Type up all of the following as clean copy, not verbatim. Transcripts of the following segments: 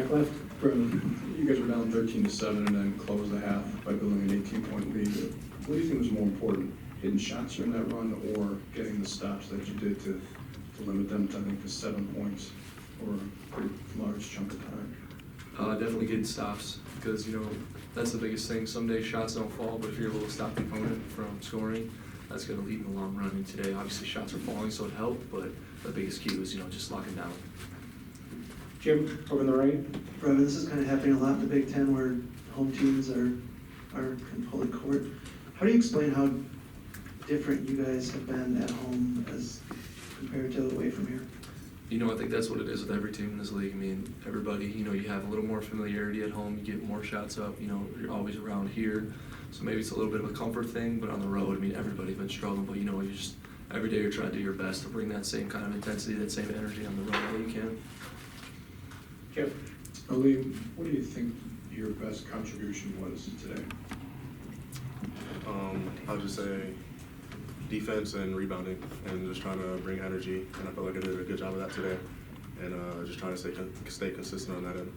back left. Brevin, you guys were down 13-7 and then closed the half by building an 18-point lead. What do you think was more important, hitting shots during that run or getting the stops that you did to limit them to, I think, to 7 points or a pretty large chunk of time? Definitely getting stops because, that's the biggest thing. Some days shots don't fall, but if you're able to stop the opponent from scoring, that's going to lead in the long run. And today, obviously, shots are falling, so it helped, but the biggest key was, just locking down. Jim, over on the right. Brevin, this is kind of happening a lot in the Big Ten where home teams are holding court. How do you explain how different you guys have been at home as compared to away from here? I think that's what it is with every team in this league. I mean, everybody, you have a little more familiarity at home. You get more shots up. You're always around here. So maybe it's a little bit of a comfort thing, but on the road, I mean, everybody's been struggling. But, you just, every day you're trying to do your best to bring that same kind of intensity, that same energy on the road that you can. Jeff. Aleem, what do you think your best contribution was today? I'll just say defense and rebounding and just trying to bring energy, and I felt like I did a good job of that today, and just trying to stay consistent on that end.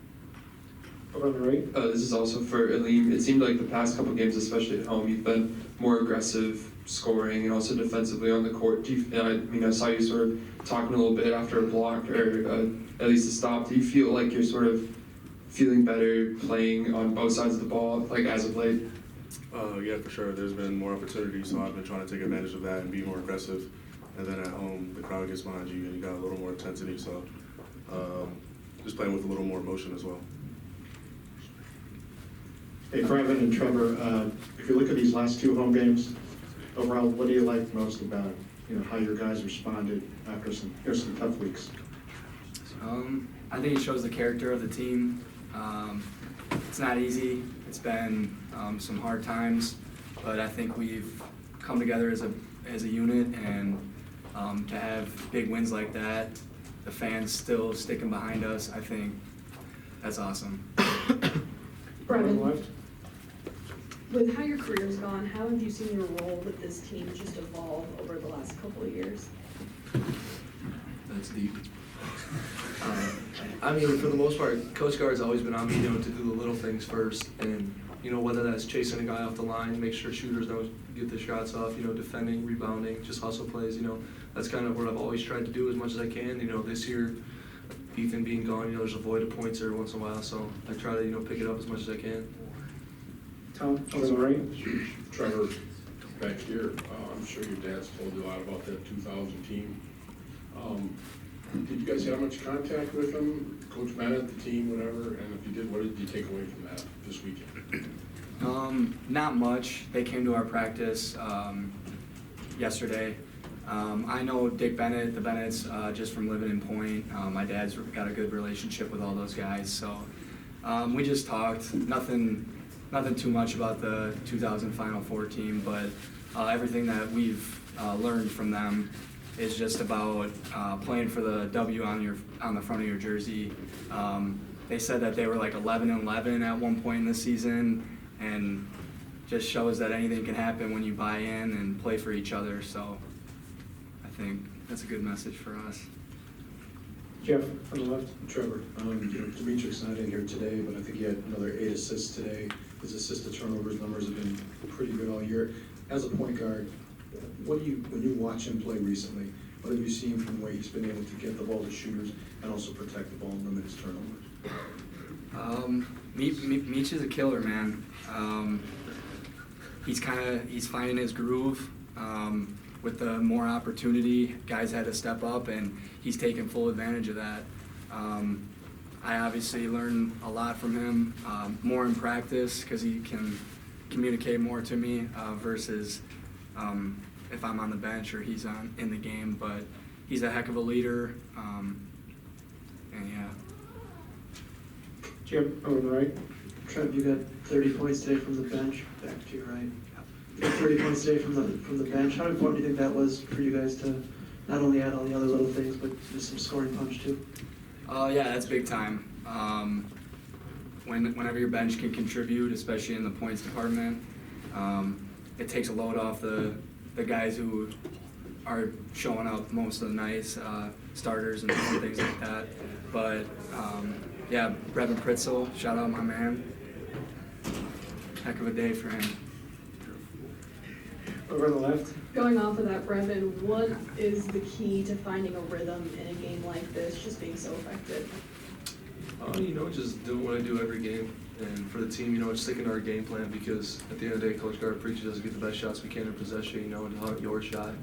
Over on the right. This is also for Aleem. It seemed like the past couple games, especially at home, you've been more aggressive scoring and also defensively on the court. I saw you sort of talking a little bit after a block or at least a stop. Do you feel like you're sort of feeling better playing on both sides of the ball, like as of late? Yeah, for sure. There's been more opportunities, so I've been trying to take advantage of that and be more aggressive. And then at home, the crowd gets behind you and you got a little more intensity, so just playing with a little more emotion as well. Hey, Brevin and Trevor, if you look at these last 2 home games, overall, what do you like most about how your guys responded after some tough weeks? I think it shows the character of the team. It's not easy. It's been some hard times, but I think we've come together as a unit, and to have big wins like that, the fans still sticking behind us, I think that's awesome. Brevin, with how your career's gone, how have you seen your role with this team just evolve over the last couple of years? That's deep. For the most part, Coach Guard's always been on me, to do the little things first, and whether that's chasing a guy off the line, make sure shooters don't get the shots off, defending, rebounding, just hustle plays, that's kind of what I've always tried to do as much as I can. This year, Ethan being gone, there's a void of points every once in a while, so I try to, pick it up as much as I can. Tom, over on the right. Trevor, back here, I'm sure your dad's told you a lot about that 2000 team. Did you guys have much contact with them, Coach Bennett, the team, whatever? And if you did, what did you take away from that this weekend? Not much. They came to our practice yesterday. I know Dick Bennett, the Bennetts, just from living in Point. My dad's got a good relationship with all those guys, so we just talked. Nothing too much about the 2000 Final Four team, but everything that we've learned from them is just about playing for the W on the front of your jersey. They said that they were like 11-11 at one point in the season, and just shows that anything can happen when you buy in and play for each other. So I think that's a good message for us. Jeff, on the left. Trevor, Demetrius not in here today, but I think he had another 8 assists today. His assist to turnovers numbers have been pretty good all year. As a point guard, when you watch him play recently, what have you seen from the way he's been able to get the ball to shooters and also protect the ball and limit his turnovers? Meech is a killer, man. He's finding his groove. With the more opportunity, guys had to step up, and he's taking full advantage of that. I obviously learned a lot from him, more in practice because he can communicate more to me versus if I'm on the bench or he's in the game. But he's a heck of a leader, and yeah. Jim, over on the right. Trev, you got 30 points today from the bench. Back to your right. You got 30 points today from the bench. How important do you think that was for you guys to not only add all the other little things, but just some scoring punch too? Yeah, that's big time. Whenever your bench can contribute, especially in the points department, it takes a load off the guys who are showing up most of the nights, starters and things like that. But Yeah, Brevin Pritzl, shout out my man. Heck of a day for him. Over on the left. Going off of that, Brevin, what is the key to finding a rhythm in a game like this, just being so effective? Just doing what I do every game. And for the team, just sticking to our game plan, because at the end of the day, Coach Gard preaches us to get the best shots we can in possession, and hunt your shot.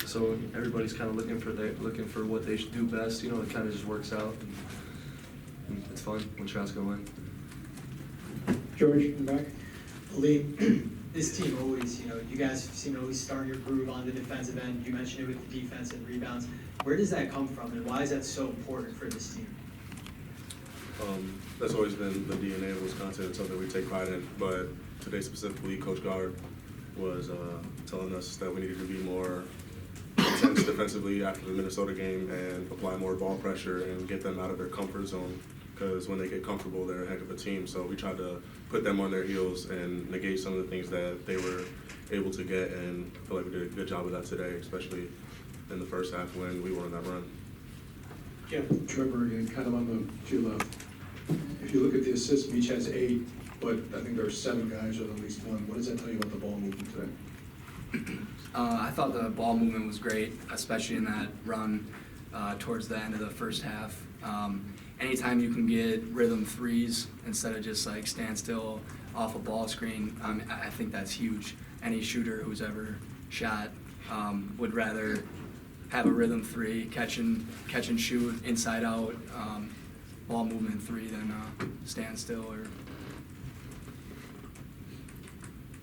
So everybody's kind of looking for what they should do best, it kind of just works out. And it's fun when shots go in. George, in the back. Aleem, this team always, you guys seem to always start your groove on the defensive end. You mentioned it with the defense and rebounds. Where does that come from, and why is that so important for this team? That's always been the DNA of Wisconsin and something we take pride in. But today specifically, Coach Gard was telling us that we needed to be more intense defensively after the Minnesota game and apply more ball pressure and get them out of their comfort zone, because when they get comfortable, they're a heck of a team. So we tried to put them on their heels and negate some of the things that they were able to get, and I feel like we did a good job of that today, especially in the first half when we were on that run. Yeah, Trevor, again, kind of on to your left. If you look at the assists, Beach has 8, but I think there are 7 guys with at least 1. What does that tell you about the ball movement today? I thought the ball movement was great, especially in that run towards the end of the first half. Anytime you can get rhythm threes instead of just like stand still off a ball screen, I think that's huge. Any shooter who's ever shot would rather have a rhythm three, catch and shoot inside out, ball movement three than stand still or.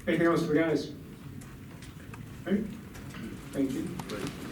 Anything else for the guys? All right. Thank you.